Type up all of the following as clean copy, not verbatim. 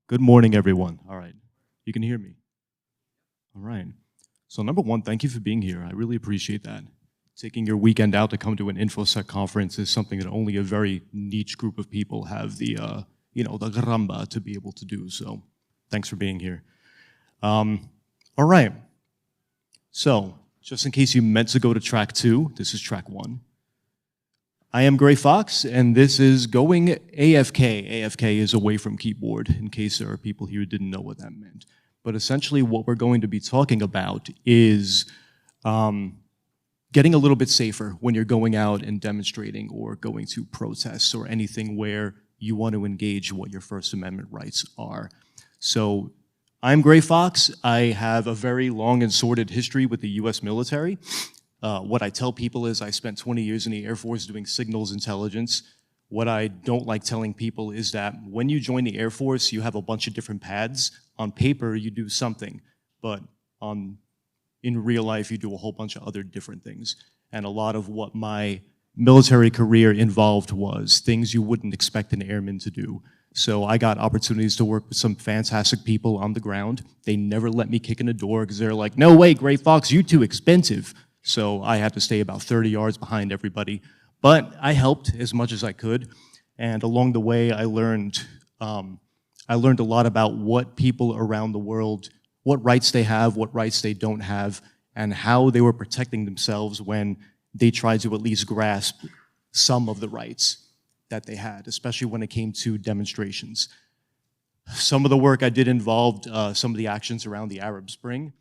Good morning, everyone. All right, you can hear me. All right. So number one, thank you for being here. I really appreciate that. Taking your weekend out to come to an infosec conference is something that only a very niche group of people have the garamba to be able to do. So thanks for being here. All right. So just in case you meant to go to track 2, this is track 1. I am Gray Fox, and this is Going AFK. AFK is away from keyboard, in case there are people here who didn't know what that meant. But essentially what we're going to be talking about is getting a little bit safer when you're going out and demonstrating or going to protests or anything where you want to engage what your First Amendment rights are. So I'm Gray Fox. I have a very long and sordid history with the US military. What I tell people is I spent 20 years in the Air Force doing signals intelligence. What I don't like telling people is that when you join the Air Force, you have a bunch of different paths. On paper, you do something, but in real life, you do a whole bunch of other different things. And a lot of what my military career involved was things you wouldn't expect an airman to do. So I got opportunities to work with some fantastic people on the ground. They never let me kick in a door because they're like, no way, Gray Fox, you're too expensive. So I had to stay about 30 yards behind everybody. But I helped as much as I could. And along the way, I learned a lot about what people around the world, what rights they have, what rights they don't have, and how they were protecting themselves when they tried to at least grasp some of the rights that they had, especially when it came to demonstrations. Some of the work I did involved some of the actions around the Arab Spring.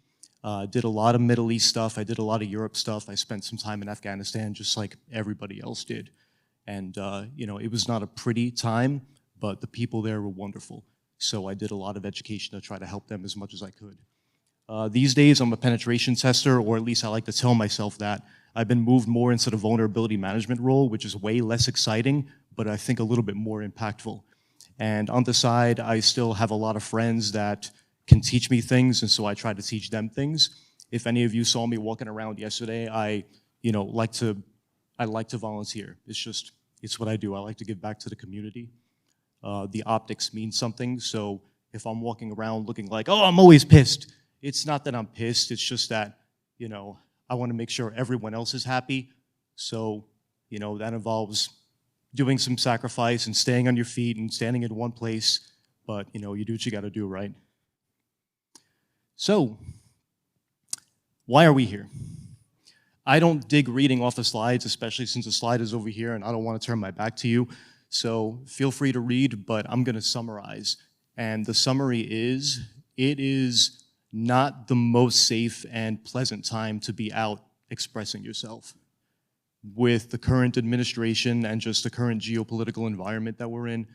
Did a lot of Middle East stuff. I did a lot of Europe stuff. I spent some time in Afghanistan just like everybody else did. And it was not a pretty time, but the people there were wonderful. So I did a lot of education to try to help them as much as I could. These days, I'm a penetration tester, or at least I like to tell myself that. I've been moved more into the vulnerability management role, which is way less exciting, but I think a little bit more impactful. And on the side, I still have a lot of friends that can teach me things, and so I try to teach them things. If any of you saw me walking around yesterday, I like to volunteer. It's what I do. I like to give back to the community. The optics mean something, so if I'm walking around looking like, oh, I'm always pissed, it's not that I'm pissed, it's just that, I want to make sure everyone else is happy. So, that involves doing some sacrifice and staying on your feet and standing in one place, but, you do what you got to do, right? So, why are we here? I don't dig reading off the slides, especially since the slide is over here and I don't want to turn my back to you. So feel free to read, but I'm going to summarize. And the summary is, it is not the most safe and pleasant time to be out expressing yourself. With the current administration and just the current geopolitical environment that we're in,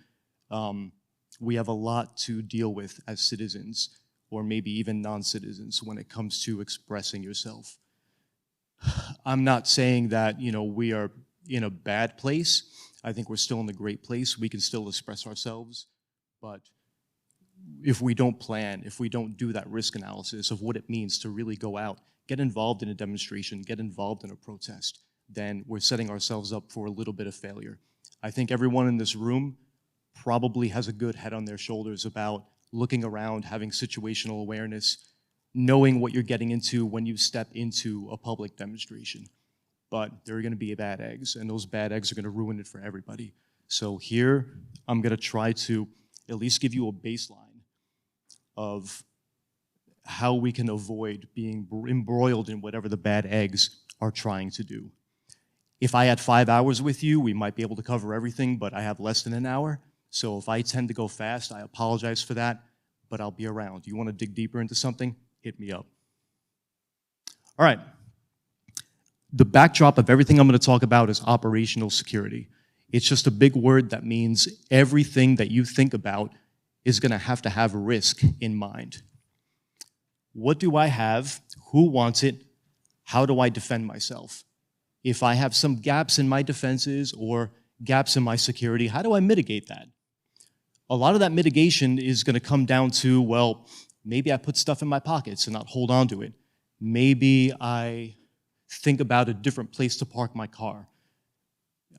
we have a lot to deal with as citizens, or maybe even non-citizens, when it comes to expressing yourself. I'm not saying that, we are in a bad place. I think we're still in a great place. We can still express ourselves. But if we don't plan, if we don't do that risk analysis of what it means to really go out, get involved in a demonstration, get involved in a protest, then we're setting ourselves up for a little bit of failure. I think everyone in this room probably has a good head on their shoulders about looking around, having situational awareness, knowing what you're getting into when you step into a public demonstration. But there are going to be bad eggs, and those bad eggs are going to ruin it for everybody. So here, I'm going to try to at least give you a baseline of how we can avoid being embroiled in whatever the bad eggs are trying to do. If I had 5 hours with you, we might be able to cover everything, but I have less than an hour. So if I tend to go fast, I apologize for that, but I'll be around. You want to dig deeper into something? Hit me up. All right. The backdrop of everything I'm going to talk about is operational security. It's just a big word that means everything that you think about is going to have risk in mind. What do I have? Who wants it? How do I defend myself? If I have some gaps in my defenses or gaps in my security, how do I mitigate that? A lot of that mitigation is going to come down to, well, maybe I put stuff in my pockets and not hold on to it. Maybe I think about a different place to park my car.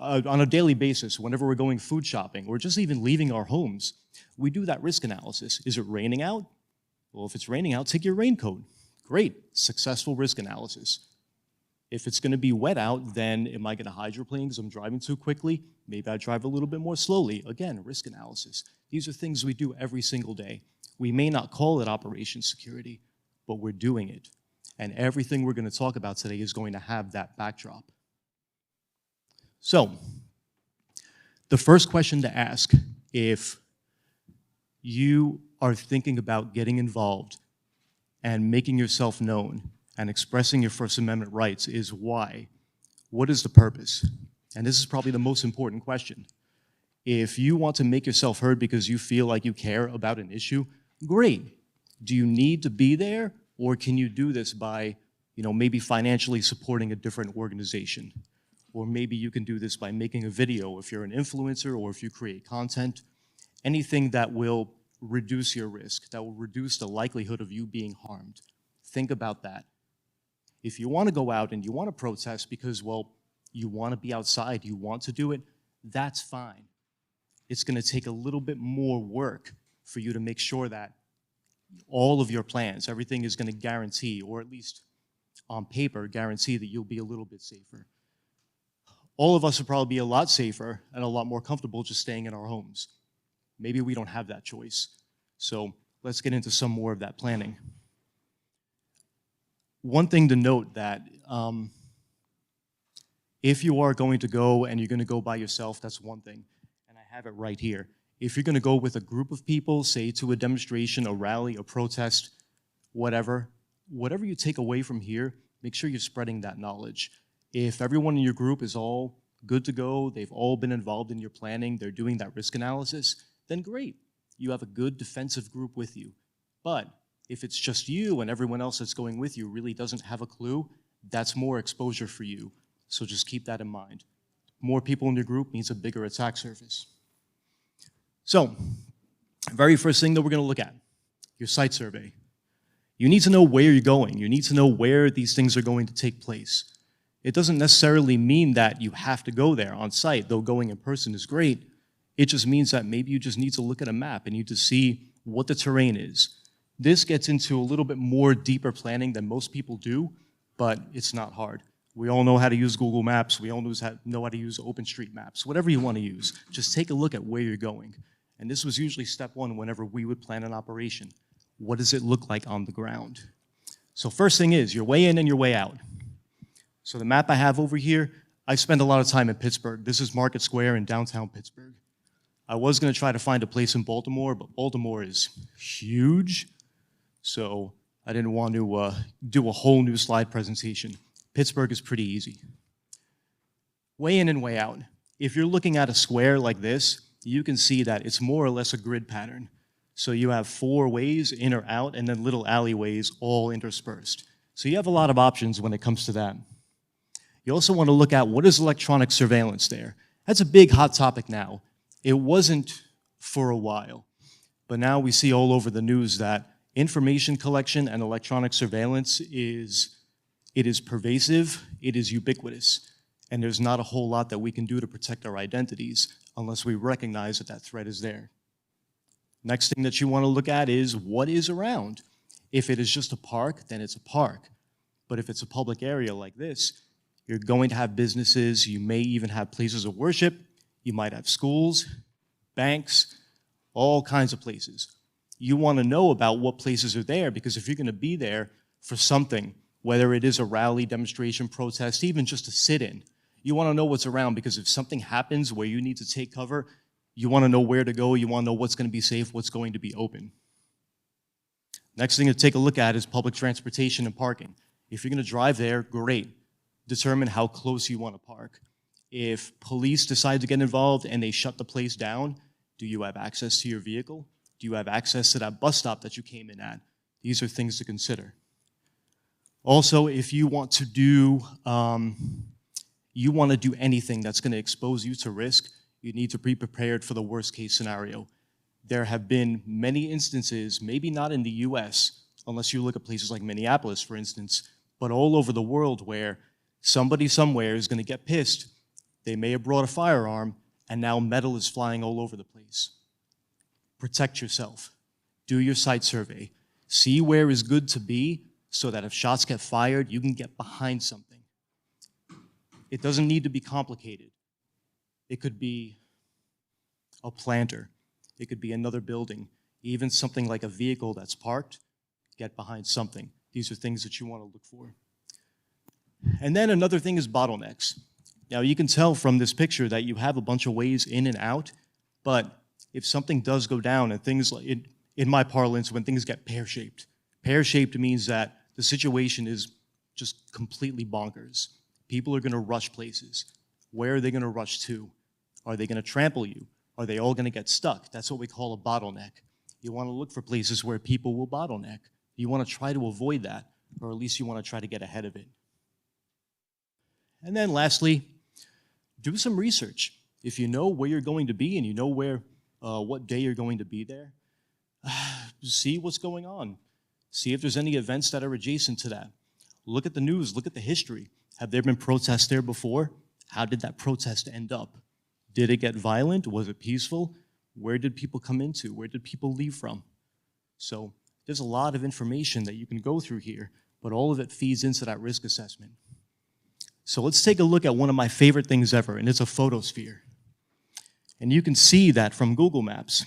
on a daily basis, whenever we're going food shopping or just even leaving our homes, we do that risk analysis. Is it raining out? Well, if it's raining out, take your raincoat. Great, successful risk analysis. If it's gonna be wet out, then am I gonna hydroplane because I'm driving too quickly? Maybe I drive a little bit more slowly. Again, risk analysis. These are things we do every single day. We may not call it operations security, but we're doing it. And everything we're gonna talk about today is going to have that backdrop. So, the first question to ask, if you are thinking about getting involved and making yourself known and expressing your First Amendment rights, is why? What is the purpose? And this is probably the most important question. If you want to make yourself heard because you feel like you care about an issue, great. Do you need to be there, or can you do this by, maybe financially supporting a different organization? Or maybe you can do this by making a video if you're an influencer or if you create content. Anything that will reduce your risk, that will reduce the likelihood of you being harmed. Think about that. If you want to go out and you want to protest because, well, you want to be outside, you want to do it, that's fine. It's going to take a little bit more work for you to make sure that all of your plans, everything is going to guarantee, or at least on paper, guarantee that you'll be a little bit safer. All of us would probably be a lot safer and a lot more comfortable just staying in our homes. Maybe we don't have that choice. So let's get into some more of that planning. One thing to note that if you are going to go and you're going to go by yourself, that's one thing. And I have it right here. If you're going to go with a group of people, say to a demonstration, a rally, a protest, whatever you take away from here, make sure you're spreading that knowledge. If everyone in your group is all good to go, they've all been involved in your planning, they're doing that risk analysis, then great. You have a good defensive group with you. But if it's just you and everyone else that's going with you really doesn't have a clue, that's more exposure for you. So just keep that in mind. More people in your group means a bigger attack surface. So, very first thing that we're going to look at, your site survey. You need to know where you're going. You need to know where these things are going to take place. It doesn't necessarily mean that you have to go there on site, though going in person is great. It just means that maybe you just need to look at a map and you need to see what the terrain is. This gets into a little bit more deeper planning than most people do, but it's not hard. We all know how to use Google Maps. We all know how to use OpenStreetMaps. Whatever you want to use, just take a look at where you're going. And this was usually step one whenever we would plan an operation. What does it look like on the ground? So first thing is your way in and your way out. So the map I have over here, I spend a lot of time in Pittsburgh. This is Market Square in downtown Pittsburgh. I was going to try to find a place in Baltimore, but Baltimore is huge, so I didn't want to do a whole new slide presentation. Pittsburgh is pretty easy. Way in and way out. If you're looking at a square like this, you can see that it's more or less a grid pattern. So you have 4 ways, in or out, and then little alleyways all interspersed. So you have a lot of options when it comes to that. You also want to look at what is electronic surveillance there. That's a big hot topic now. It wasn't for a while, but now we see all over the news that information collection and electronic surveillance is pervasive, it is ubiquitous, and there's not a whole lot that we can do to protect our identities unless we recognize that that threat is there. Next thing that you want to look at is what is around. If it is just a park, then it's a park. But if it's a public area like this, you're going to have businesses, you may even have places of worship, you might have schools, banks, all kinds of places. You want to know about what places are there, because if you're going to be there for something, whether it is a rally, demonstration, protest, even just a sit-in, you want to know what's around, because if something happens where you need to take cover, you want to know where to go, you want to know what's going to be safe, what's going to be open. Next thing to take a look at is public transportation and parking. If you're going to drive there, great. Determine how close you want to park. If police decide to get involved and they shut the place down, do you have access to your vehicle? Do you have access to that bus stop that you came in at? These are things to consider. Also, if you want to do anything that's going to expose you to risk, you need to be prepared for the worst case scenario. There have been many instances, maybe not in the US, unless you look at places like Minneapolis, for instance, but all over the world where somebody somewhere is going to get pissed, They may have brought a firearm, and now metal is flying all over the place. Protect yourself. Do your site survey. See where is good to be so that if shots get fired, you can get behind something. It doesn't need to be complicated. It could be a planter. It could be another building. Even something like a vehicle that's parked, get behind something. These are things that you want to look for. And then another thing is bottlenecks. Now you can tell from this picture that you have a bunch of ways in and out, but if something does go down and things like, in my parlance, when things get pear-shaped. Pear-shaped means that the situation is just completely bonkers. People are gonna rush places. Where are they gonna rush to? Are they gonna trample you? Are they all gonna get stuck? That's what we call a bottleneck. You wanna look for places where people will bottleneck. You wanna try to avoid that, or at least you wanna try to get ahead of it. And then lastly, do some research. If you know where you're going to be and you know what day you're going to be there, see what's going on. See if there's any events that are adjacent to that. Look at the news, look at the history. Have there been protests there before? How did that protest end up? Did it get violent? Was it peaceful? Where did people come into? Where did people leave from? So there's a lot of information that you can go through here, but all of it feeds into that risk assessment. So let's take a look at one of my favorite things ever, and it's a photosphere. And you can see that from Google Maps.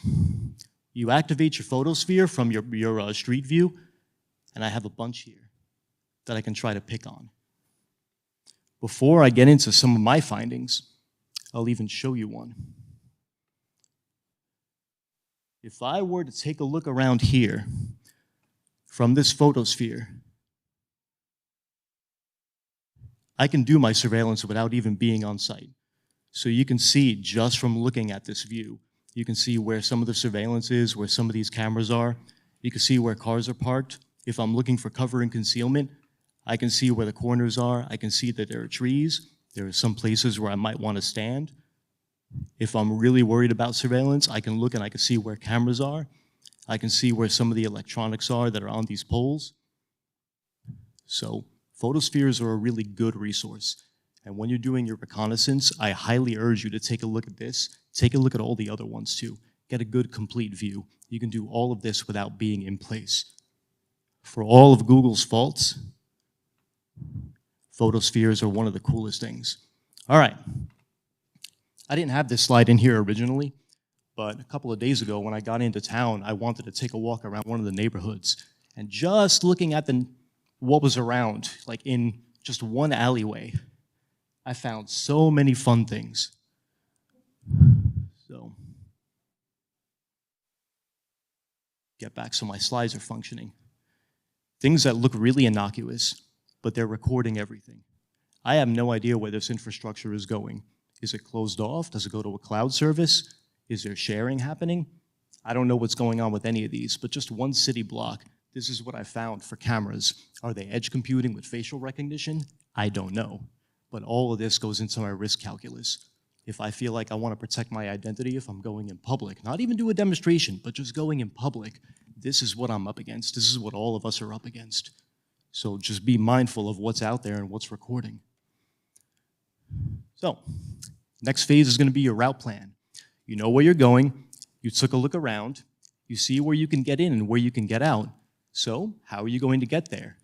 You activate your photosphere from your street view, and I have a bunch here that I can try to pick on. Before I get into some of my findings, I'll even show you one. If I were to take a look around here from this photosphere, I can do my surveillance without even being on site. So you can see just from looking at this view, you can see where some of the surveillance is, where some of these cameras are. You can see where cars are parked. If I'm looking for cover and concealment, I can see where the corners are. I can see that there are trees. There are some places where I might want to stand. If I'm really worried about surveillance, I can look and I can see where cameras are. I can see where some of the electronics are that are on these poles. So photospheres are a really good resource. And when you're doing your reconnaissance, I highly urge you to take a look at this. Take a look at all the other ones too. Get a good, complete view. You can do all of this without being in place. For all of Google's faults, photospheres are one of the coolest things. All right. I didn't have this slide in here originally, but a couple of days ago when I got into town, I wanted to take a walk around one of the neighborhoods. And just looking at what was around, like in just one alleyway, I found so many fun things. So, get back so my slides are functioning. Things that look really innocuous, but they're recording everything. I have no idea where this infrastructure is going. Is it closed off? Does it go to a cloud service? Is there sharing happening? I don't know what's going on with any of these, but just one city block, this is what I found for cameras. Are they edge computing with facial recognition? I don't know. But all of this goes into my risk calculus. If I feel like I want to protect my identity if I'm going in public, not even do a demonstration, but just going in public, this is what I'm up against. This is what all of us are up against. So just be mindful of what's out there and what's recording. So, next phase is going to be your route plan. You know where you're going, you took a look around, you see where you can get in and where you can get out. So, how are you going to get there?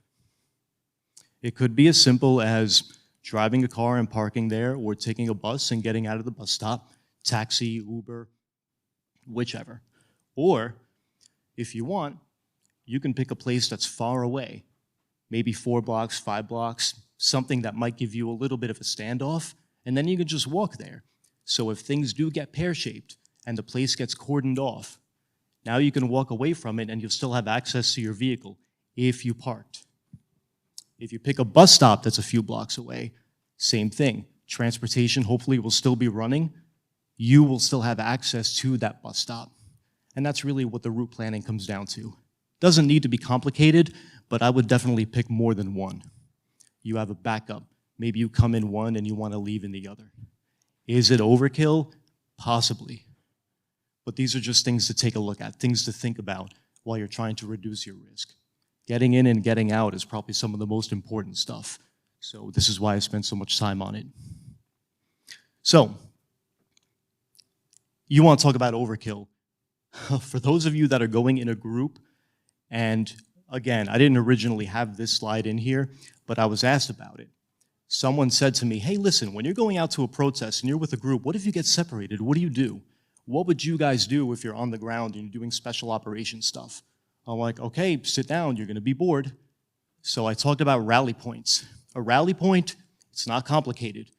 It could be as simple as driving a car and parking there, or taking a bus and getting out of the bus stop, taxi, Uber, whichever. Or, if you want, you can pick a place that's far away, maybe 4 blocks, 5 blocks, something that might give you a little bit of a standoff, and then you can just walk there. So if things do get pear-shaped and the place gets cordoned off, now you can walk away from it and you'll still have access to your vehicle if you parked. If you pick a bus stop that's a few blocks away, same thing. Transportation hopefully will still be running. You will still have access to that bus stop. And that's really what the route planning comes down to. Doesn't need to be complicated, but I would definitely pick more than one. You have a backup. Maybe you come in one and you want to leave in the other. Is it overkill? Possibly. But these are just things to take a look at, things to think about while you're trying to reduce your risk. Getting in and getting out is probably some of the most important stuff. So this is why I spent so much time on it. So, you want to talk about overkill. For those of you that are going in a group, and again, I didn't originally have this slide in here, but I was asked about it. Someone said to me, hey, listen, when you're going out to a protest and you're with a group, what if you get separated? What do you do? What would you guys do if you're on the ground and you're doing special operations stuff? I'm like, okay, sit down, you're gonna be bored. So I talked about rally points. A rally point, it's not complicated.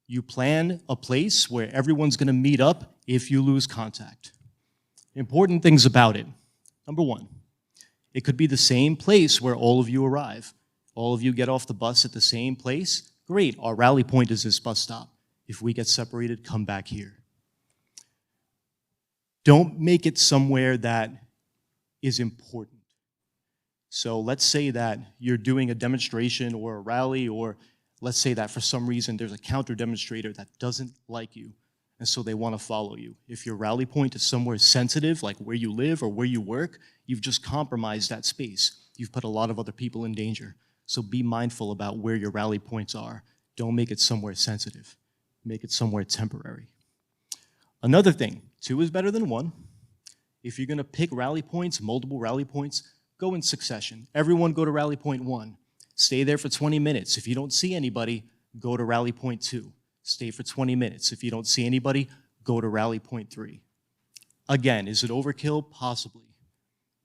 You plan a place where everyone's gonna meet up if you lose contact. Important things about it. Number one, it could be the same place where all of you arrive. All of you get off the bus at the same place. Great, our rally point is this bus stop. If we get separated, come back here. Don't make it somewhere that is important. So let's say that you're doing a demonstration or a rally, or let's say that for some reason there's a counter demonstrator that doesn't like you, and so they want to follow you. If your rally point is somewhere sensitive, like where you live or where you work, you've just compromised that space. You've put a lot of other people in danger. So be mindful about where your rally points are. Don't make it somewhere sensitive. Make it somewhere temporary. Another thing, 2 is better than 1. If you're gonna pick rally points, multiple rally points, go in succession. Everyone go to rally point 1. Stay there for 20 minutes. If you don't see anybody, go to rally point 2. Stay for 20 minutes. If you don't see anybody, go to rally point 3. Again, is it overkill? Possibly.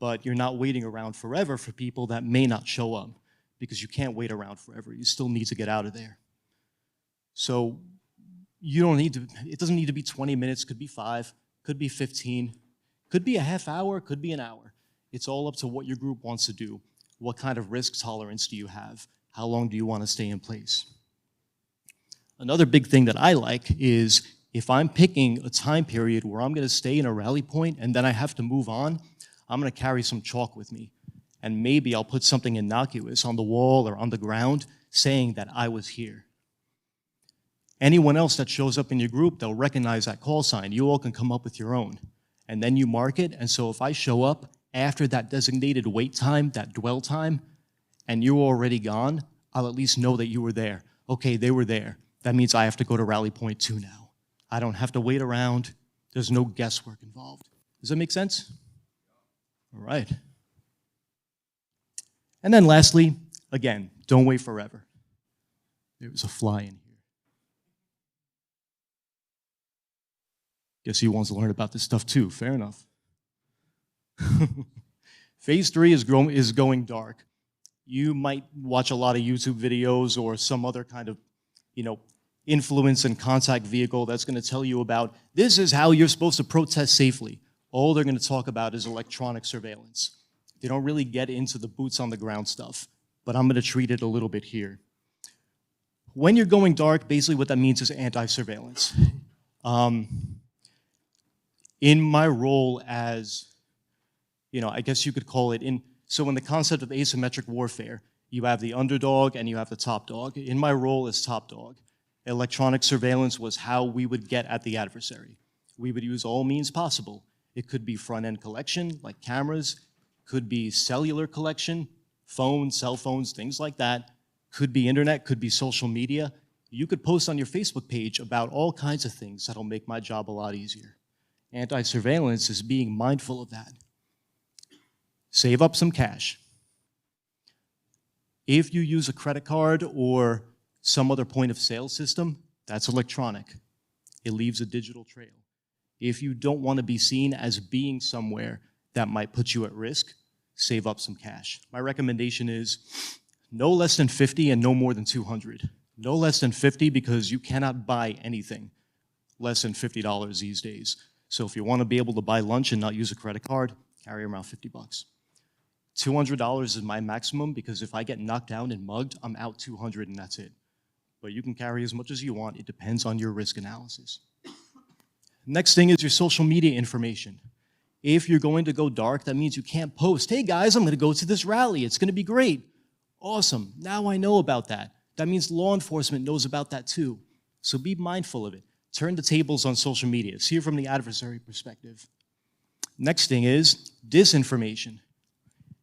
But you're not waiting around forever for people that may not show up, because you can't wait around forever. You still need to get out of there. So you don't need to, it doesn't need to be 20 minutes, could be 5, could be 15, could be a half hour, could be an hour. It's all up to what your group wants to do. What kind of risk tolerance do you have? How long do you want to stay in place? Another big thing that I like is if I'm picking a time period where I'm going to stay in a rally point and then I have to move on, I'm going to carry some chalk with me. And maybe I'll put something innocuous on the wall or on the ground saying that I was here. Anyone else that shows up in your group, they'll recognize that call sign. You all can come up with your own. And then you mark it, and so if I show up after that designated wait time, that dwell time, and you're already gone, I'll at least know that you were there. Okay, they were there. That means I have to go to rally point 2 now. I don't have to wait around. There's no guesswork involved. Does that make sense? All right. And then lastly, again, don't wait forever. There was a fly in here. Guess he wants to learn about this stuff too. Fair enough. Phase 3 is going dark. You might watch a lot of YouTube videos or some other kind of, influence and contact vehicle that's going to tell you about this is how you're supposed to protest safely. All they're going to talk about is electronic surveillance. They don't really get into the boots on the ground stuff, but I'm going to treat it a little bit here. When you're going dark, basically what that means is anti-surveillance. In my role as, I guess you could call it, so in the concept of asymmetric warfare, you have the underdog and you have the top dog. In my role as top dog, electronic surveillance was how we would get at the adversary. We would use all means possible. It could be front-end collection, like cameras, could be cellular collection, phones, cell phones, things like that. Could be internet, could be social media. You could post on your Facebook page about all kinds of things that'll make my job a lot easier. Anti-surveillance is being mindful of that. Save up some cash. If you use a credit card or some other point of sale system, that's electronic. It leaves a digital trail. If you don't want to be seen as being somewhere that might put you at risk, save up some cash. My recommendation is no less than 50 and no more than 200. No less than 50 because you cannot buy anything less than $50 these days. So if you want to be able to buy lunch and not use a credit card, carry around 50 bucks. $200 is my maximum because if I get knocked down and mugged, I'm out 200 and that's it. But you can carry as much as you want. It depends on your risk analysis. Next thing is your social media information. If you're going to go dark, that means you can't post, hey guys, I'm going to go to this rally. It's going to be great. Awesome. Now I know about that. That means law enforcement knows about that too. So be mindful of it. Turn the tables on social media. See it from the adversary perspective. Next thing is disinformation.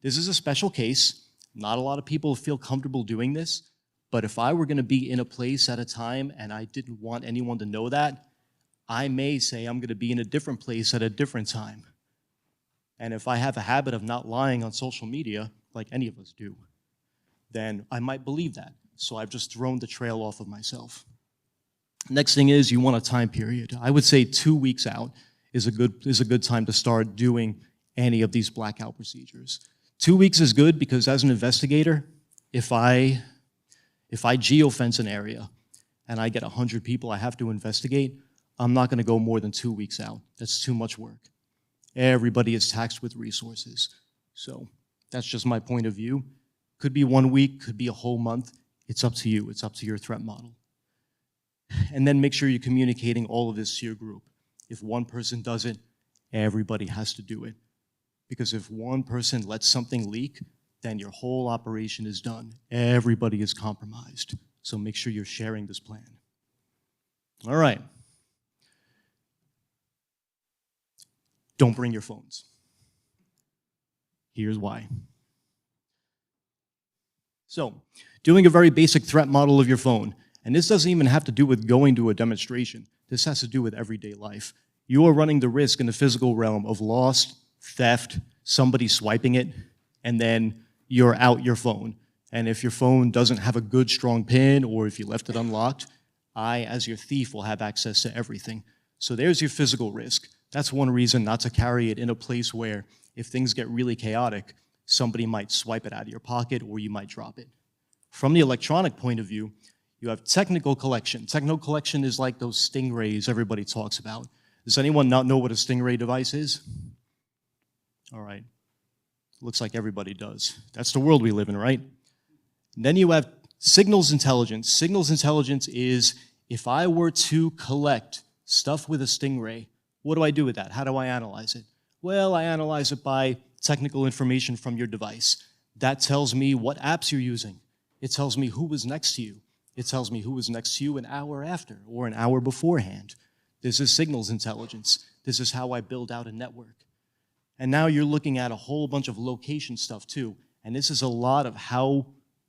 This is a special case. Not a lot of people feel comfortable doing this, But if I were going to be in a place at a time and I didn't want anyone to know that, I may say I'm going to be in a different place at a different time. And if I have a habit of not lying on social media, like any of us do, then I might believe that. So I've just thrown the trail off of myself. Next thing is you want a time period. I would say 2 weeks out is a good time to start doing any of these blackout procedures. 2 weeks is good because as an investigator, if I geofence an area and I get 100 people I have to investigate, I'm not going to go more than 2 weeks out. That's too much work. Everybody is taxed with resources. So that's just my point of view. Could be 1 week, could be a whole month. It's up to you. It's up to your threat model. And then make sure you're communicating all of this to your group. If one person does it, everybody has to do it. Because if one person lets something leak, then your whole operation is done. Everybody is compromised. So make sure you're sharing this plan. All right. Don't bring your phones. Here's why. So, doing a very basic threat model of your phone, and this doesn't even have to do with going to a demonstration. This has to do with everyday life. You are running the risk in the physical realm of loss, theft, somebody swiping it, and then you're out your phone. And if your phone doesn't have a good, strong PIN, or if you left it unlocked, I, as your thief, will have access to everything. So there's your physical risk. That's one reason not to carry it in a place where, if things get really chaotic, somebody might swipe it out of your pocket or you might drop it. From the electronic point of view, you have technical collection. Technical collection is like those stingrays everybody talks about. Does anyone not know what a stingray device is? All right. Looks like everybody does. That's the world we live in, right? And then you have signals intelligence. Signals intelligence is if I were to collect stuff with a stingray, what do I do with that? How do I analyze it? Well, I analyze it by technical information from your device. That tells me what apps you're using. It tells me who was next to you. It tells me who was next to you an hour after or an hour beforehand. This is signals intelligence. This is how I build out a network. And now you're looking at a whole bunch of location stuff too. And this is a lot of how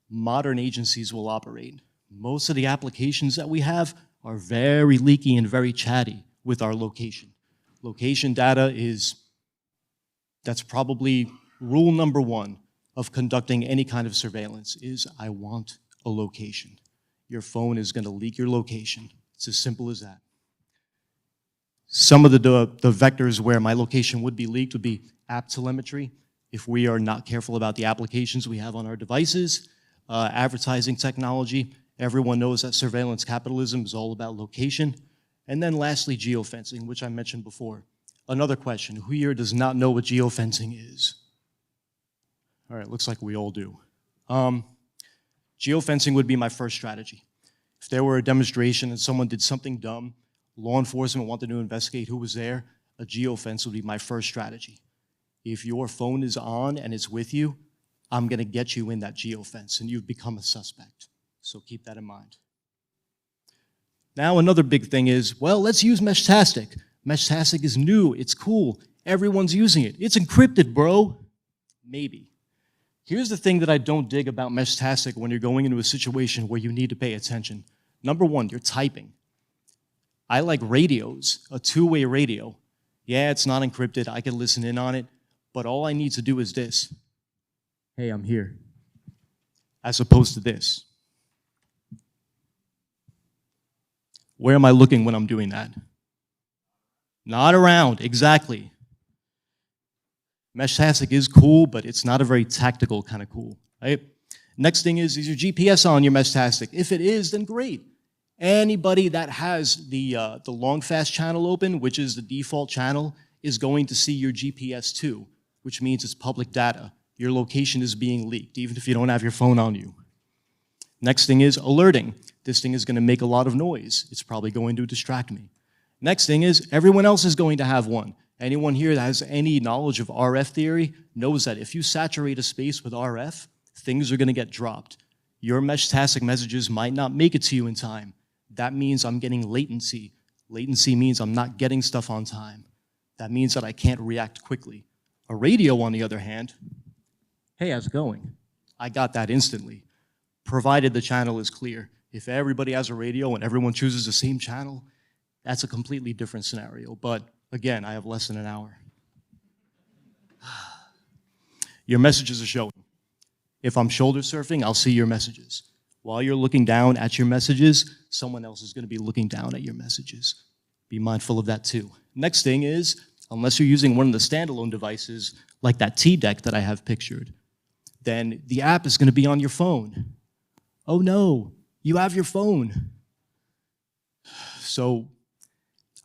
modern agencies will operate. Most of the applications that we have are very leaky and very chatty with our location. Location data that's probably rule number one of conducting any kind of surveillance is I want a location. Your phone is going to leak your location. It's as simple as that. Some of the vectors where my location would be leaked would be app telemetry, if we are not careful about the applications we have on our devices, advertising technology. Everyone knows that surveillance capitalism is all about location. And then lastly, geofencing, which I mentioned before. Another question, who here does not know what geofencing is? All right, looks like we all do. Geofencing would be my first strategy. If there were a demonstration and someone did something dumb, law enforcement wanted to investigate who was there, a geofence would be my first strategy. If your phone is on and it's with you, I'm going to get you in that geofence and you've become a suspect. So keep that in mind. Now another big thing is, well, let's use Meshtastic. Meshtastic is new, it's cool, everyone's using it. It's encrypted, bro. Maybe. Here's the thing that I don't dig about Meshtastic when you're going into a situation where you need to pay attention. Number one, you're typing. I like radios, a two-way radio. Yeah, it's not encrypted, I can listen in on it, but all I need to do is this. Hey, I'm here. As opposed to this. Where am I looking when I'm doing that? Not around, exactly. Meshtastic is cool, but it's not a very tactical kind of cool, right? Next thing is your GPS on your Meshtastic? If it is, then great. Anybody that has the long fast channel open, which is the default channel, is going to see your GPS too, which means it's public data. Your location is being leaked, even if you don't have your phone on you. Next thing is alerting. This thing is going to make a lot of noise. It's probably going to distract me. Next thing is everyone else is going to have one. Anyone here that has any knowledge of RF theory knows that if you saturate a space with RF, things are going to get dropped. Your Meshtastic messages might not make it to you in time. That means I'm getting latency. Latency means I'm not getting stuff on time. That means that I can't react quickly. A radio, on the other hand, hey, how's it going? I got that instantly. provided the channel is clear. If everybody has a radio and everyone chooses the same channel, that's a completely different scenario. But again, I have less than an hour. Your messages are showing. If I'm shoulder surfing, I'll see your messages. While you're looking down at your messages, someone else is going to be looking down at your messages. Be mindful of that too. Next thing is, unless you're using one of the standalone devices, like that T-Deck that I have pictured, then the app is going to be on your phone. Oh no, you have your phone. So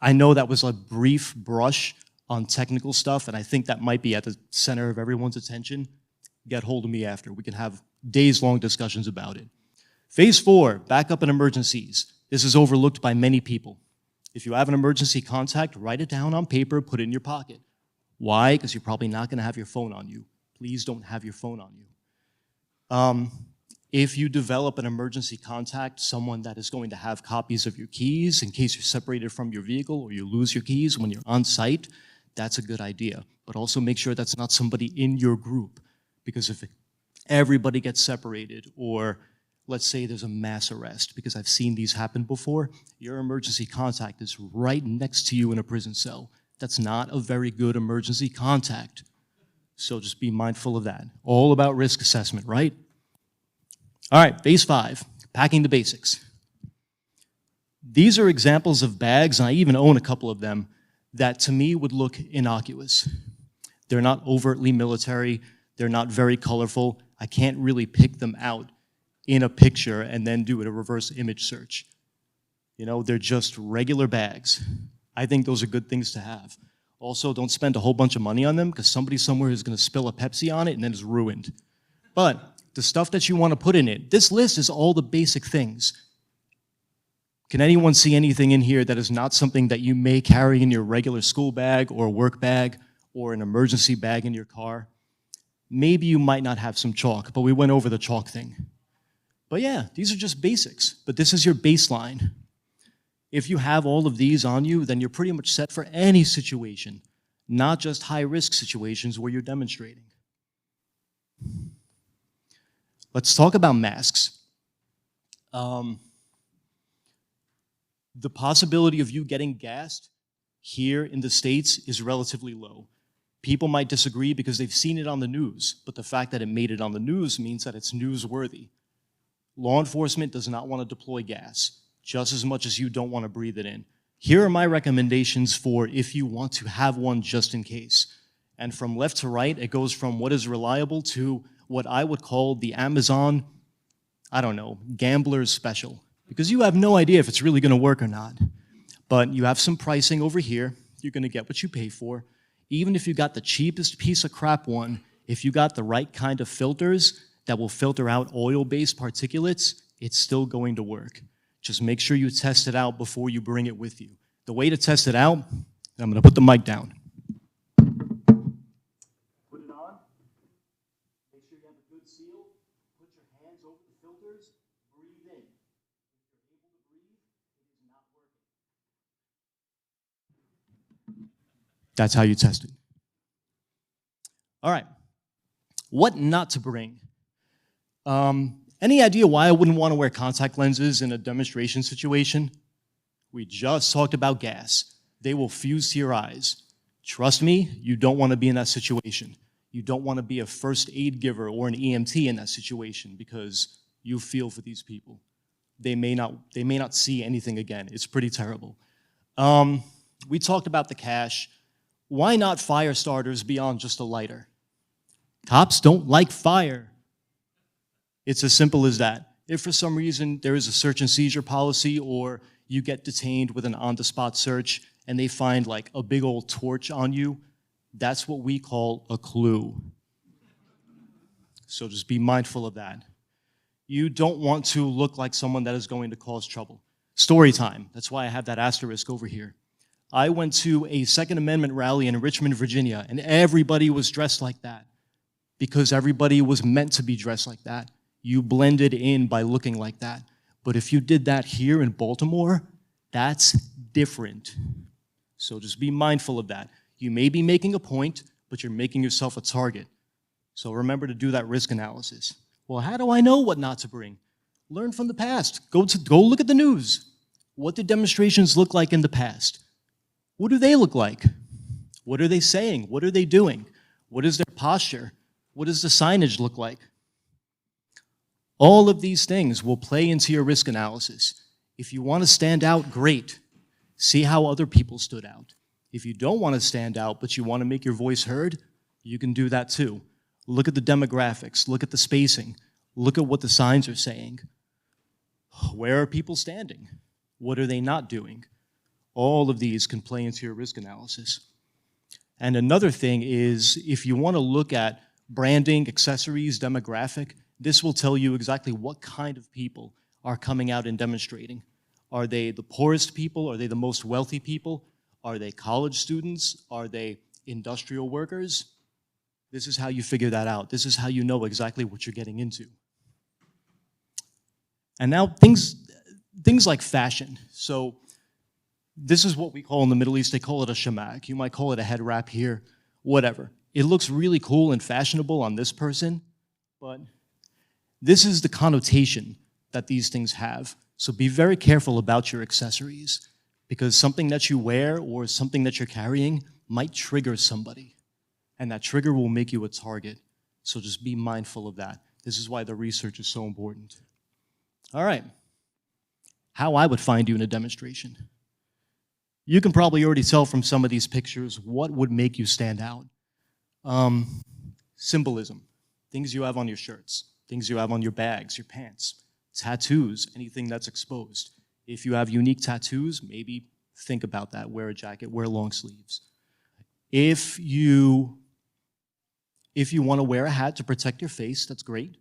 I know that was a brief brush on technical stuff, and I think that might be at the center of everyone's attention. Get hold of me after. We can have days-long discussions about it. Phase 4, backup in emergencies. This is overlooked by many people. If you have an emergency contact, write it down on paper, put it in your pocket. Why? Because you're probably not going to have your phone on you. Please don't have your phone on you. If you develop an emergency contact, someone that is going to have copies of your keys in case you're separated from your vehicle or you lose your keys when you're on site, that's a good idea. But also make sure that's not somebody in your group, because if everybody gets separated, or let's say there's a mass arrest, because I've seen these happen before, your emergency contact is right next to you in a prison cell. That's not a very good emergency contact. So just be mindful of that. All about risk assessment, right? All right, phase 5, packing the basics. These are examples of bags, and I even own a couple of them, that to me would look innocuous. They're not overtly military. They're not very colorful. I can't really pick them out in a picture and then do a reverse image search. You know, they're just regular bags. I think those are good things to have. Also, don't spend a whole bunch of money on them, because somebody somewhere is going to spill a Pepsi on it and then it's ruined. But the stuff that you want to put in it, this list is all the basic things. Can anyone see anything in here that is not something that you may carry in your regular school bag or work bag or an emergency bag in your car? Maybe you might not have some chalk, but we went over the chalk thing. But yeah, these are just basics, but this is your baseline. If you have all of these on you, then you're pretty much set for any situation, not just high-risk situations where you're demonstrating. Let's talk about masks. The possibility of you getting gassed here in the States is relatively low. People might disagree because they've seen it on the news, but the fact that it made it on the news means that it's newsworthy. Law enforcement does not want to deploy gas, just as much as you don't want to breathe it in. Here are my recommendations for if you want to have one just in case. And from left to right, it goes from what is reliable to what I would call the Amazon, I don't know, gambler's special. Because you have no idea if it's really going to work or not. But you have some pricing over here. You're going to get what you pay for. Even if you got the cheapest piece of crap one, if you got the right kind of filters that will filter out oil-based particulates, it's still going to work. Just make sure you test it out before you bring it with you. The way to test it out, I'm going to put the mic down. Put it on. Make sure you have a good seal. Put your hands over the filters. Breathe in. If you're able to breathe, it is not working. That's how you test it. All right. What not to bring? Any idea why I wouldn't want to wear contact lenses in a demonstration situation? We just talked about gas. They will fuse to your eyes. Trust me, you don't want to be in that situation. You don't want to be a first aid giver or an EMT in that situation, because you feel for these people. They may not see anything again. It's pretty terrible. We talked about the cash. Why not fire starters beyond just a lighter? Cops don't like fire. It's as simple as that. If for some reason there is a search and seizure policy, or you get detained with an on-the-spot search and they find like a big old torch on you, that's what we call a clue. So just be mindful of that. You don't want to look like someone that is going to cause trouble. Story time. That's why I have that asterisk over here. I went to a Second Amendment rally in Richmond, Virginia, and everybody was dressed like that, because everybody was meant to be dressed like that. You blended in by looking like that. But if you did that here in Baltimore, that's different. So just be mindful of that. You may be making a point, but you're making yourself a target. So remember to do that risk analysis. Well, how do I know what not to bring? Learn from the past. Go look at the news. What did demonstrations look like in the past? What do they look like? What are they saying? What are they doing? What is their posture? What does the signage look like? All of these things will play into your risk analysis. If you want to stand out, great. See how other people stood out. If you don't want to stand out, but you want to make your voice heard, you can do that too. Look at the demographics, look at the spacing, look at what the signs are saying. Where are people standing? What are they not doing? All of these can play into your risk analysis. And another thing is, if you want to look at branding, accessories, demographic, this will tell you exactly what kind of people are coming out and demonstrating. Are they the poorest people? Are they the most wealthy people? Are they college students? Are they industrial workers? This is how you figure that out. This is how you know exactly what you're getting into. And now things like fashion. So this is what we call in the Middle East, they call it a shamak. You might call it a head wrap here, whatever. It looks really cool and fashionable on this person, but this is the connotation that these things have. So be very careful about your accessories, because something that you wear or something that you're carrying might trigger somebody, and that trigger will make you a target. So just be mindful of that. This is why the research is so important. All right, how I would find you in a demonstration. You can probably already tell from some of these pictures what would make you stand out. Symbolism, things you have on your shirts, things you have on your bags, your pants, tattoos, anything that's exposed. If you have unique tattoos, maybe think about that. Wear a jacket, wear long sleeves. If you want to wear a hat to protect your face, that's great.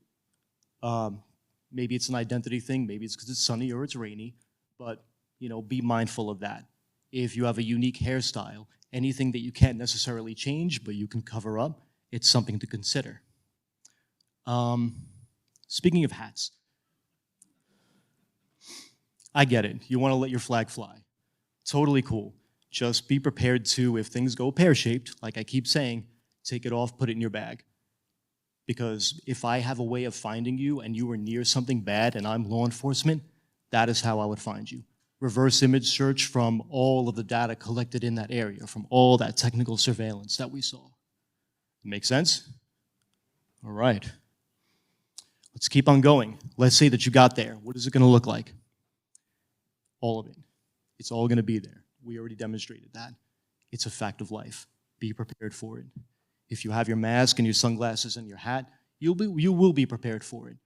Maybe it's an identity thing, maybe it's because it's sunny or it's rainy, but be mindful of that. If you have a unique hairstyle, anything that you can't necessarily change, but you can cover up, it's something to consider. Speaking of hats, I get it. You want to let your flag fly. Totally cool. Just be prepared to, if things go pear-shaped, like I keep saying, take it off, put it in your bag. Because if I have a way of finding you and you were near something bad and I'm law enforcement, that is how I would find you. Reverse image search from all of the data collected in that area, from all that technical surveillance that we saw. Make sense? All right. Let's keep on going. Let's say that you got there. What is it going to look like? All of it. It's all going to be there. We already demonstrated that. It's a fact of life. Be prepared for it. If you have your mask and your sunglasses and your hat, you will be prepared for it.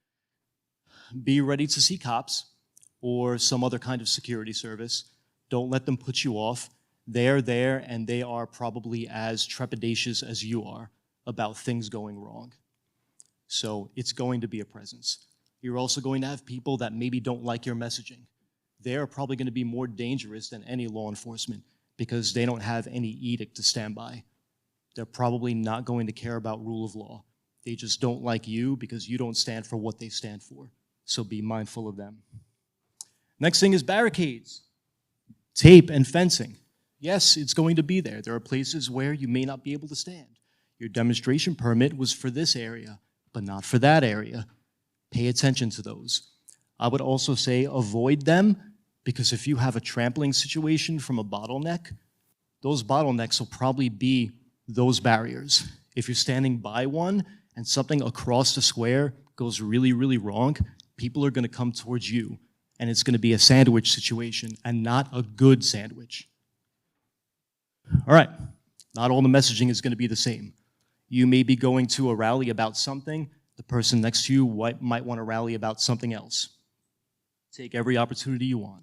Be ready to see cops or some other kind of security service. Don't let them put you off. They're there, and they are probably as trepidatious as you are about things going wrong. So it's going to be a presence. You're also going to have people that maybe don't like your messaging. They're probably going to be more dangerous than any law enforcement because they don't have any edict to stand by. They're probably not going to care about rule of law. They just don't like you because you don't stand for what they stand for. So be mindful of them. Next thing is barricades, tape, and fencing. Yes, it's going to be there. There are places where you may not be able to stand. Your demonstration permit was for this area, but not for that area. Pay attention to those. I would also say avoid them, because if you have a trampling situation from a bottleneck, those bottlenecks will probably be those barriers. If you're standing by one and something across the square goes really, really wrong, people are going to come towards you, and it's going to be a sandwich situation and not a good sandwich. All right, not all the messaging is going to be the same. You may be going to a rally about something, the person next to you might want to rally about something else. Take every opportunity you want.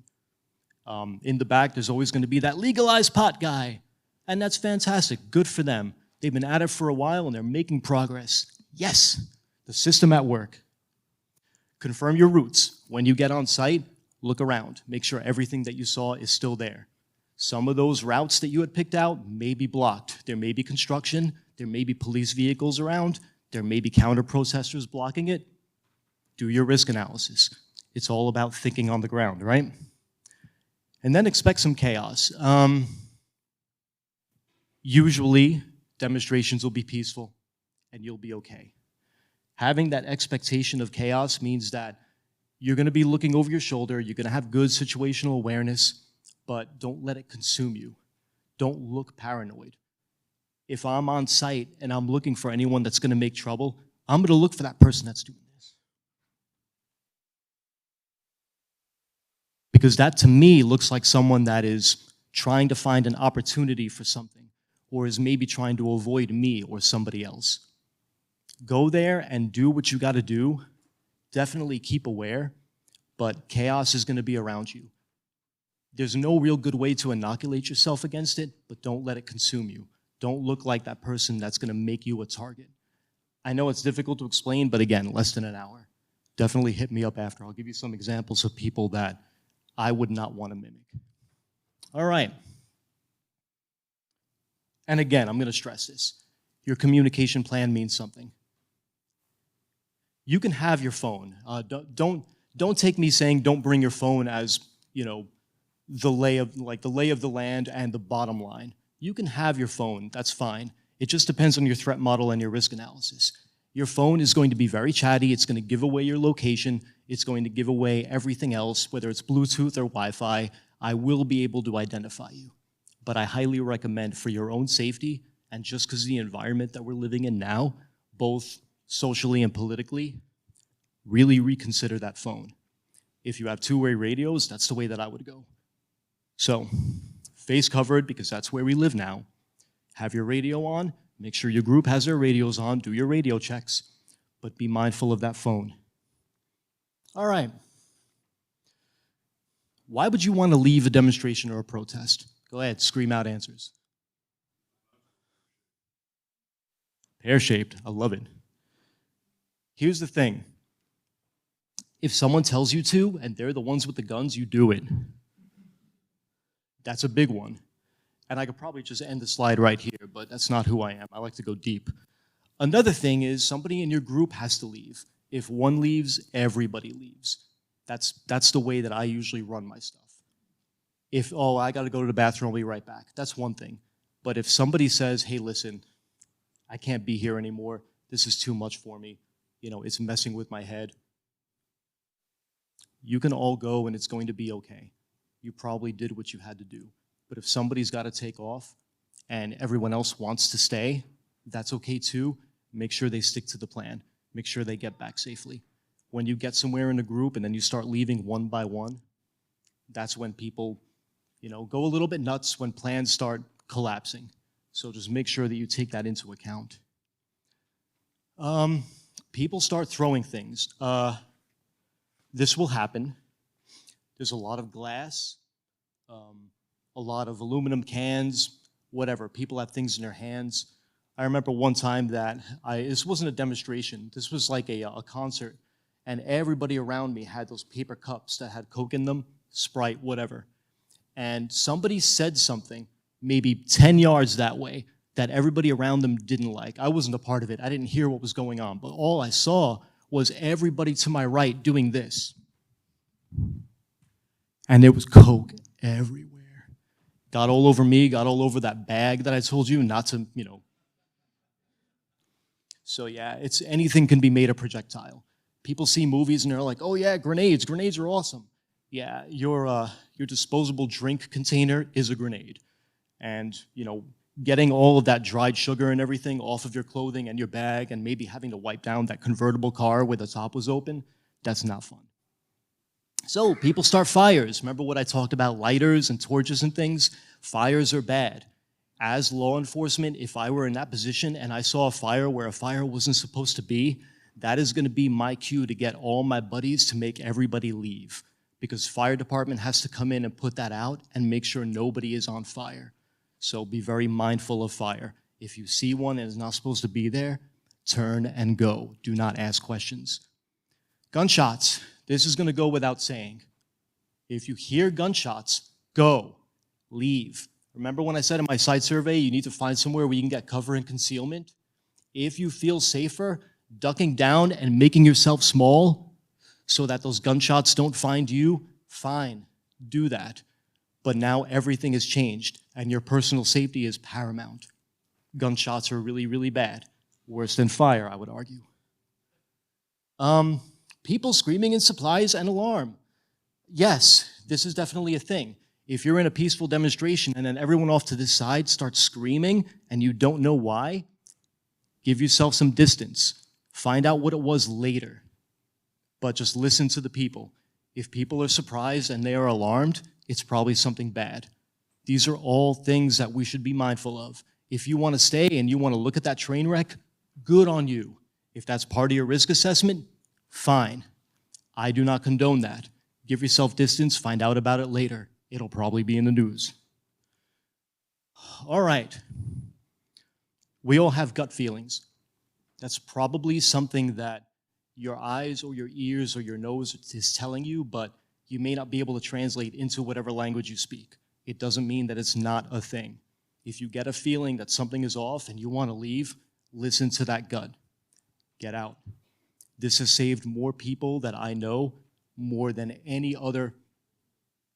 In the back, there's always going to be that legalized pot guy, and that's fantastic. Good for them. They've been at it for a while, and they're making progress. Yes, the system at work. Confirm your routes. When you get on site, look around. Make sure everything that you saw is still there. Some of those routes that you had picked out may be blocked. There may be construction. There may be police vehicles around. There may be counter-protesters blocking it. Do your risk analysis. It's all about thinking on the ground, right? And then expect some chaos. Usually, demonstrations will be peaceful, and you'll be okay. Having that expectation of chaos means that You're gonna be looking over your shoulder, you're gonna have good situational awareness, but don't let it consume you. Don't look paranoid. If I'm on site and I'm looking for anyone that's gonna make trouble, I'm gonna look for that person that's doing this. Because that to me looks like someone that is trying to find an opportunity for something, or is maybe trying to avoid me or somebody else. Go there and do what you gotta do. Definitely keep aware, but chaos is gonna be around you. There's no real good way to inoculate yourself against it, but don't let it consume you. Don't look like that person that's gonna make you a target. I know it's difficult to explain, but again, less than an hour. Definitely hit me up after. I'll give you some examples of people that I would not wanna mimic. All right. And again, I'm gonna stress this. Your communication plan means something. You can have your phone. Don't take me saying don't bring your phone as, you know, the lay of the land and the bottom line. You can have your phone, that's fine. It just depends on your threat model and your risk analysis. Your phone is going to be very chatty, it's gonna give away your location, it's going to give away everything else, whether it's Bluetooth or Wi-Fi. I will be able to identify you. But I highly recommend, for your own safety, and just because of the environment that we're living in now, both socially and politically, really reconsider that phone. If you have two-way radios, that's the way that I would go. So, face covered, because that's where we live now. Have your radio on, make sure your group has their radios on, do your radio checks, but be mindful of that phone. All right. Why would you want to leave a demonstration or a protest? Go ahead, scream out answers. Pear-shaped, I love it. Here's the thing. If someone tells you to, and they're the ones with the guns, you do it. That's a big one. And I could probably just end the slide right here, but that's not who I am. I like to go deep. Another thing is somebody in your group has to leave. If one leaves, everybody leaves. That's the way that I usually run my stuff. If, oh, I gotta go to the bathroom, I'll be right back. That's one thing. But if somebody says, hey, listen, I can't be here anymore, this is too much for me, you know, it's messing with my head, you can all go and it's going to be okay. You probably did what you had to do. But if somebody's gotta take off and everyone else wants to stay, that's okay too. Make sure they stick to the plan. Make sure they get back safely. When you get somewhere in a group and then you start leaving one by one, that's when people, you know, go a little bit nuts, when plans start collapsing. So just make sure that you take that into account. People start throwing things. This will happen. There's a lot of glass, a lot of aluminum cans, whatever. People have things in their hands. I remember one time that this wasn't a demonstration, this was like a concert, and everybody around me had those paper cups that had Coke in them, Sprite, whatever. And somebody said something, maybe 10 yards that way, that everybody around them didn't like. I wasn't a part of it, I didn't hear what was going on, but all I saw was everybody to my right doing this. And there was Coke everywhere. Got all over me, got all over that bag that I told you not to, you know. So yeah, anything can be made a projectile. People see movies and they're like, oh yeah, grenades are awesome. Yeah, your disposable drink container is a grenade. And, you know, getting all of that dried sugar and everything off of your clothing and your bag and maybe having to wipe down that convertible car where the top was open, that's not fun. So people start fires. Remember what I talked about, lighters and torches and things? Fires are bad. As law enforcement, if I were in that position and I saw a fire where a fire wasn't supposed to be, that is gonna be my cue to get all my buddies to make everybody leave, because fire department has to come in and put that out and make sure nobody is on fire. So be very mindful of fire. If you see one and it's not supposed to be there, turn and go. Do not ask questions. Gunshots. This is gonna go without saying. If you hear gunshots, go, leave. Remember when I said in my site survey, you need to find somewhere where you can get cover and concealment? If you feel safer, ducking down and making yourself small so that those gunshots don't find you, fine, do that. But now everything has changed and your personal safety is paramount. Gunshots are really, really bad. Worse than fire, I would argue. People screaming in supplies and alarm. Yes, this is definitely a thing. If you're in a peaceful demonstration and then everyone off to the side starts screaming and you don't know why, give yourself some distance. Find out what it was later. But just listen to the people. If people are surprised and they are alarmed, it's probably something bad. These are all things that we should be mindful of. If you want to stay and you want to look at that train wreck, good on you. If that's part of your risk assessment, fine. I do not condone that. Give yourself distance, find out about it later. It'll probably be in the news. All right. We all have gut feelings. That's probably something that your eyes or your ears or your nose is telling you, but you may not be able to translate into whatever language you speak. It doesn't mean that it's not a thing. If you get a feeling that something is off and you want to leave, listen to that gut. Get out. This has saved more people that I know more than any other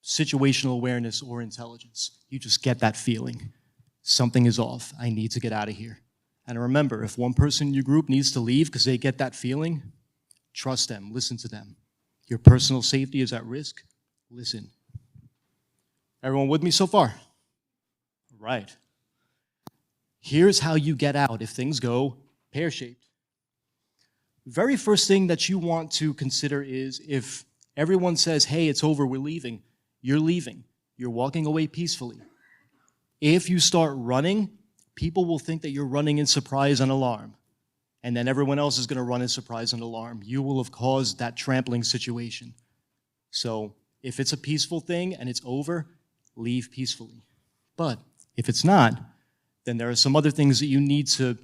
situational awareness or intelligence. You just get that feeling. Something is off. I need to get out of here. And remember, if one person in your group needs to leave because they get that feeling, trust them, listen to them. Your personal safety is at risk, listen. Everyone with me so far? Right. Here's how you get out if things go pear-shaped. Very first thing that you want to consider is if everyone says, hey, it's over, we're leaving, you're leaving. You're walking away peacefully. If you start running, people will think that you're running in surprise and alarm. And then everyone else is going to run in surprise and alarm. You will have caused that trampling situation. So if it's a peaceful thing and it's over, leave peacefully. But if it's not, then there are some other things that you need to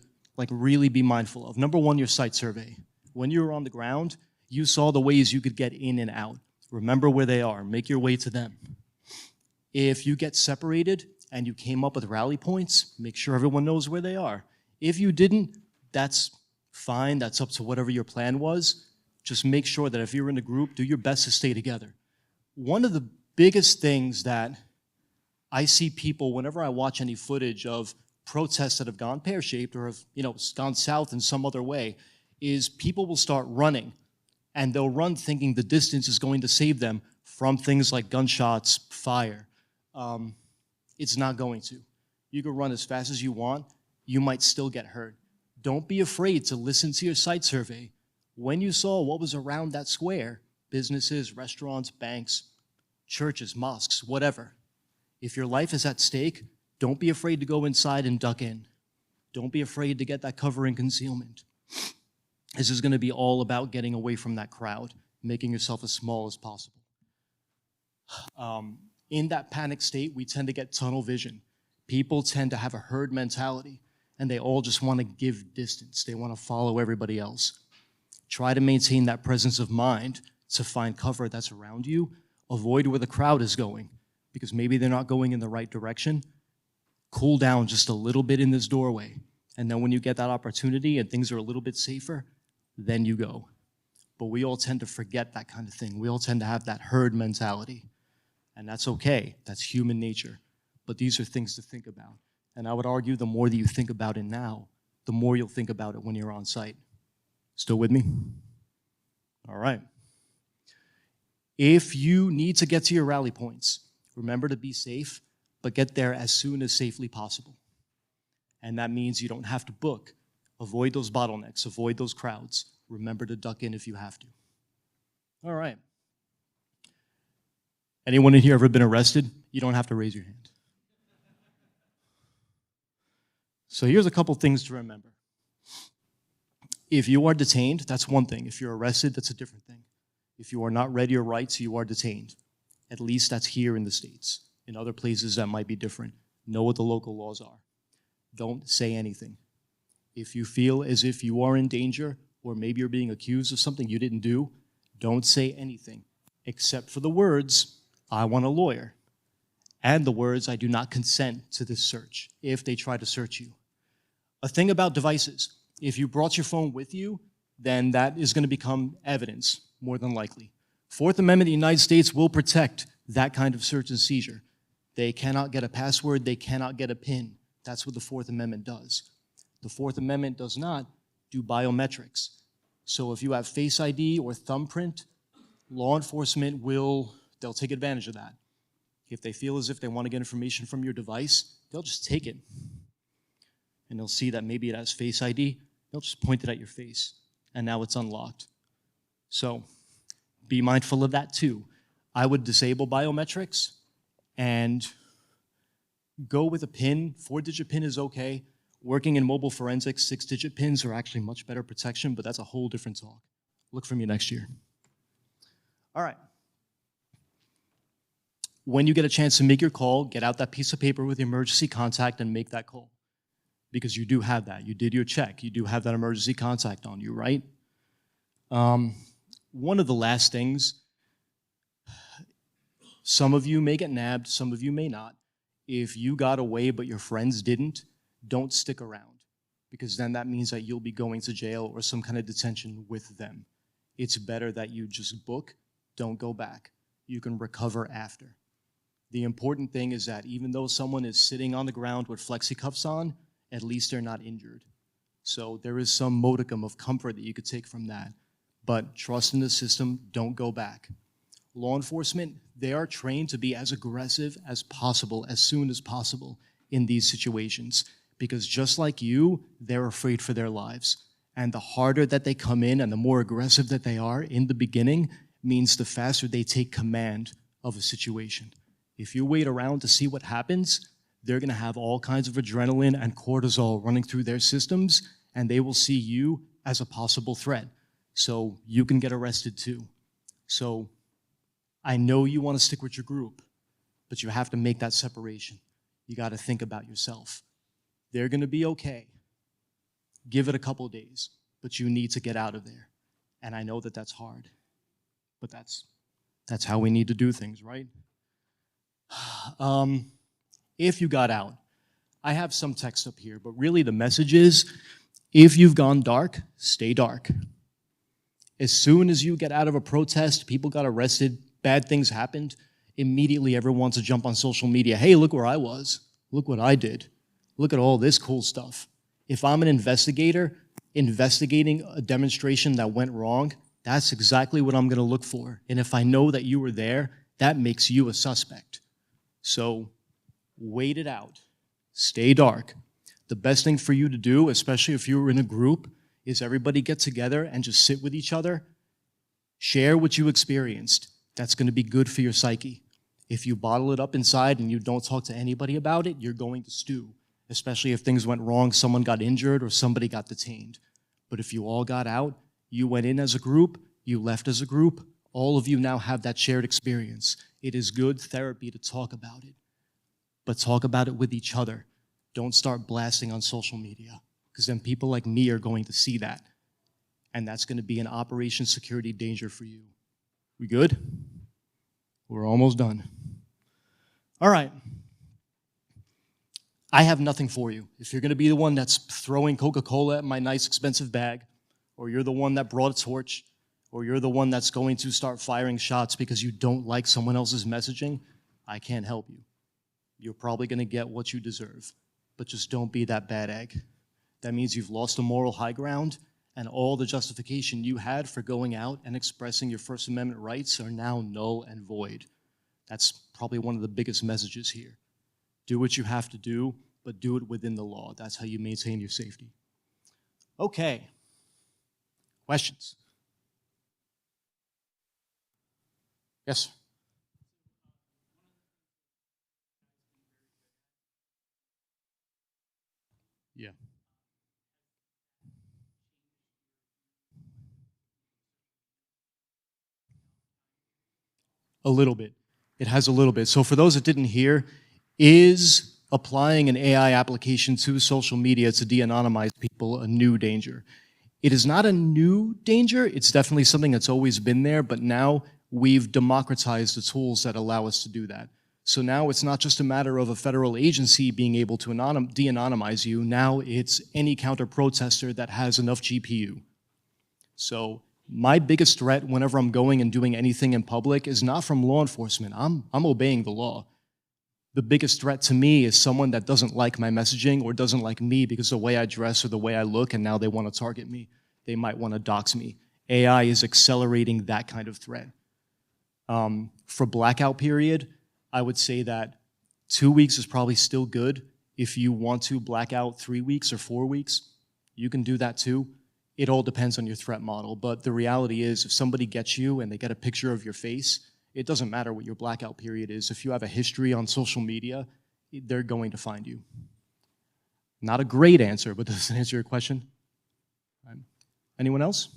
really be mindful of. Number one, your site survey. When you were on the ground, you saw the ways you could get in and out. Remember where they are. Make your way to them. If you get separated and you came up with rally points, make sure everyone knows where they are. If you didn't, that's fine. That's up to whatever your plan was. Just make sure that if you're in a group, do your best to stay together. One of the biggest things that I see people, whenever I watch any footage of protests that have gone pear-shaped or have gone south in some other way, is people will start running. And they'll run thinking the distance is going to save them from things like gunshots, fire. It's not going to. You can run as fast as you want. You might still get hurt. Don't be afraid to listen to your site survey. When you saw what was around that square, businesses, restaurants, banks, churches, mosques, whatever, if your life is at stake, don't be afraid to go inside and duck in. Don't be afraid to get that cover and concealment. This is going to be all about getting away from that crowd, making yourself as small as possible. In that panic state, we tend to get tunnel vision. People tend to have a herd mentality, and they all just want to give distance. They want to follow everybody else. Try to maintain that presence of mind to find cover that's around you. Avoid where the crowd is going, because maybe they're not going in the right direction. Cool down just a little bit in this doorway, and then when you get that opportunity and things are a little bit safer, then you go. But we all tend to forget that kind of thing. We all tend to have that herd mentality. And that's okay. That's human nature. But these are things to think about. And I would argue the more that you think about it now, the more you'll think about it when you're on site. Still with me? All right. If you need to get to your rally points, remember to be safe, but get there as soon as safely possible. And that means you don't have to book. Avoid those bottlenecks. Avoid those crowds. Remember to duck in if you have to. All right. Anyone in here ever been arrested? You don't have to raise your hand. So here's a couple things to remember. If you are detained, that's one thing. If you're arrested, that's a different thing. If you are not read your rights, you are detained. At least that's here in the States. In other places, that might be different. Know what the local laws are. Don't say anything. If you feel as if you are in danger, or maybe you're being accused of something you didn't do, don't say anything, except for the words, I want a lawyer, and the words, I do not consent to this search, if they try to search you. A thing about devices, if you brought your phone with you, then that is going to become evidence, more than likely. Fourth Amendment of the United States will protect that kind of search and seizure. They cannot get a password, they cannot get a PIN. That's what the Fourth Amendment does. The Fourth Amendment does not do biometrics. So if you have Face ID or thumbprint, law enforcement they'll take advantage of that. If they feel as if they want to get information from your device, they'll just take it. And they'll see that maybe it has Face ID, they'll just point it at your face, and now it's unlocked. So be mindful of that too. I would disable biometrics and go with a PIN. 4-digit PIN is okay. Working in mobile forensics, 6-digit PINs are actually much better protection, but that's a whole different talk. Look for me next year. All right. When you get a chance to make your call, get out that piece of paper with the emergency contact and make that call. Because you do have that. You did your check. You do have that emergency contact on you, right? One of the last things, some of you may get nabbed, some of you may not. If you got away but your friends didn't, don't stick around, because then that means that you'll be going to jail or some kind of detention with them. It's better that you just book, don't go back. You can recover after. The important thing is that even though someone is sitting on the ground with flexi cuffs on, at least they're not injured. So there is some modicum of comfort that you could take from that. But trust in the system, don't go back. Law enforcement, they are trained to be as aggressive as possible, as soon as possible in these situations. Because just like you, they're afraid for their lives. And the harder that they come in and the more aggressive that they are in the beginning means the faster they take command of a situation. If you wait around to see what happens, they're gonna have all kinds of adrenaline and cortisol running through their systems, and they will see you as a possible threat. So you can get arrested too. So I know you wanna stick with your group, but you have to make that separation. You gotta think about yourself. They're gonna be okay. Give it a couple days, but you need to get out of there. And I know that that's hard, but that's how we need to do things, right? If you got out, I have some text up here, but really the message is, if you've gone dark, stay dark. As soon as you get out of a protest, people got arrested, bad things happened, immediately everyone wants to jump on social media. Hey, look where I was. Look what I did. Look at all this cool stuff. If I'm an investigator investigating a demonstration that went wrong, that's exactly what I'm gonna look for. And if I know that you were there, that makes you a suspect. So wait it out. Stay dark. The best thing for you to do, especially if you're in a group, is everybody get together and just sit with each other. Share what you experienced. That's gonna be good for your psyche. If you bottle it up inside and you don't talk to anybody about it, you're going to stew. Especially if things went wrong, someone got injured or somebody got detained. But if you all got out, you went in as a group, you left as a group, all of you now have that shared experience. It is good therapy to talk about it, but talk about it with each other. Don't start blasting on social media, because then people like me are going to see that, and that's going to be an operation security danger for you. We good? We're almost done. All right. I have nothing for you. If you're gonna be the one that's throwing Coca-Cola at my nice expensive bag, or you're the one that brought a torch, or you're the one that's going to start firing shots because you don't like someone else's messaging, I can't help you. You're probably gonna get what you deserve, but just don't be that bad egg. That means you've lost the moral high ground, and all the justification you had for going out and expressing your First Amendment rights are now null and void. That's probably one of the biggest messages here. Do what you have to do, but do it within the law. That's how you maintain your safety. Okay. Questions? Yes? Yeah. A little bit. It has a little bit. So for those that didn't hear, is applying an AI application to social media to de-anonymize people a new danger? It is not a new danger. It's definitely something that's always been there, but now we've democratized the tools that allow us to do that. So now it's not just a matter of a federal agency being able to de-anonymize you. Now it's any counter-protester that has enough GPU. So my biggest threat whenever I'm going and doing anything in public is not from law enforcement. I'm obeying the law. The biggest threat to me is someone that doesn't like my messaging or doesn't like me because of the way I dress or the way I look, and now they want to target me. they might want to dox me. AI is accelerating that kind of threat. For blackout period, I would say that 2 weeks is probably still good. If you want to black out 3 weeks or 4 weeks, you can do that too. It all depends on your threat model, but the reality is if somebody gets you and they get a picture of your face, it doesn't matter what your blackout period is. If you have a history on social media, they're going to find you. Not a great answer, but does it answer your question? Anyone else?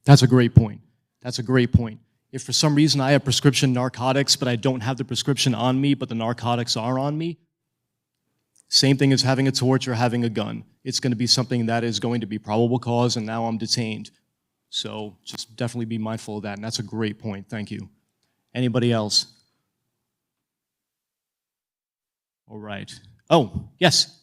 That's a great point. That's a great point. If for some reason I have prescription narcotics, but I don't have the prescription on me, but the narcotics are on me, same thing as having a torch or having a gun. It's going to be something that is going to be probable cause, and now I'm detained. So just definitely be mindful of that, and that's a great point. Thank you. Anybody else? All right. Oh, yes.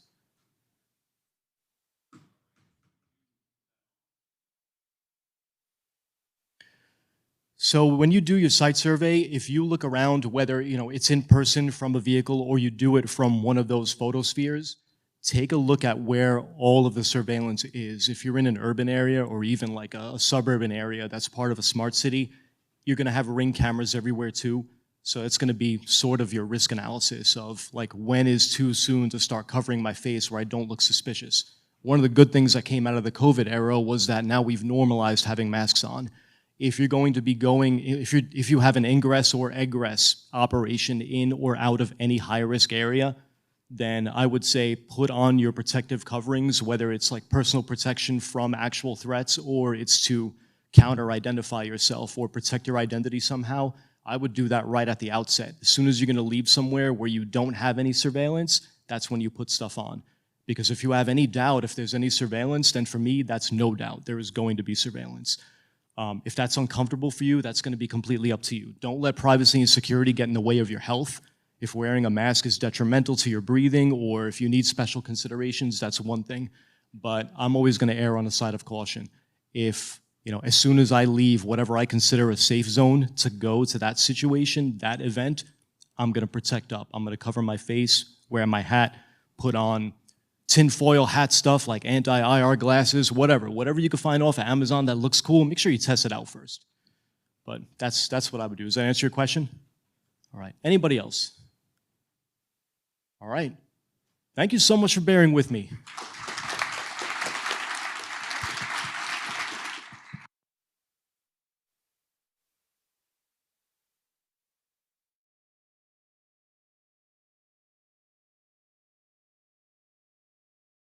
So when you do your site survey, if you look around, whether it's in person from a vehicle or you do it from one of those photospheres, take a look at where all of the surveillance is. If you're in an urban area or even like a suburban area that's part of a smart city, you're going to have Ring cameras everywhere too. So it's going to be sort of your risk analysis of like when is too soon to start covering my face where I don't look suspicious. One of the good things that came out of the COVID era was that now we've normalized having masks on. If you're going to be if you have an ingress or egress operation in or out of any high-risk area, then I would say put on your protective coverings, whether it's like personal protection from actual threats or it's to counter-identify yourself or protect your identity somehow. I would do that right at the outset. As soon as you're going to leave somewhere where you don't have any surveillance, that's when you put stuff on. Because if you have any doubt if there's any surveillance, then for me, that's no doubt. There is going to be surveillance. If that's uncomfortable for you, that's going to be completely up to you. Don't let privacy and security get in the way of your health. If wearing a mask is detrimental to your breathing or if you need special considerations, that's one thing. But I'm always going to err on the side of caution. If, as soon as I leave whatever I consider a safe zone to go to that situation, that event, I'm going to protect up. I'm going to cover my face, wear my hat, put on tinfoil hat stuff like anti-IR glasses, whatever you can find off of Amazon that looks cool, make sure you test it out first. But that's what I would do. Does that answer your question? All right. Anybody else? All right. Thank you so much for bearing with me.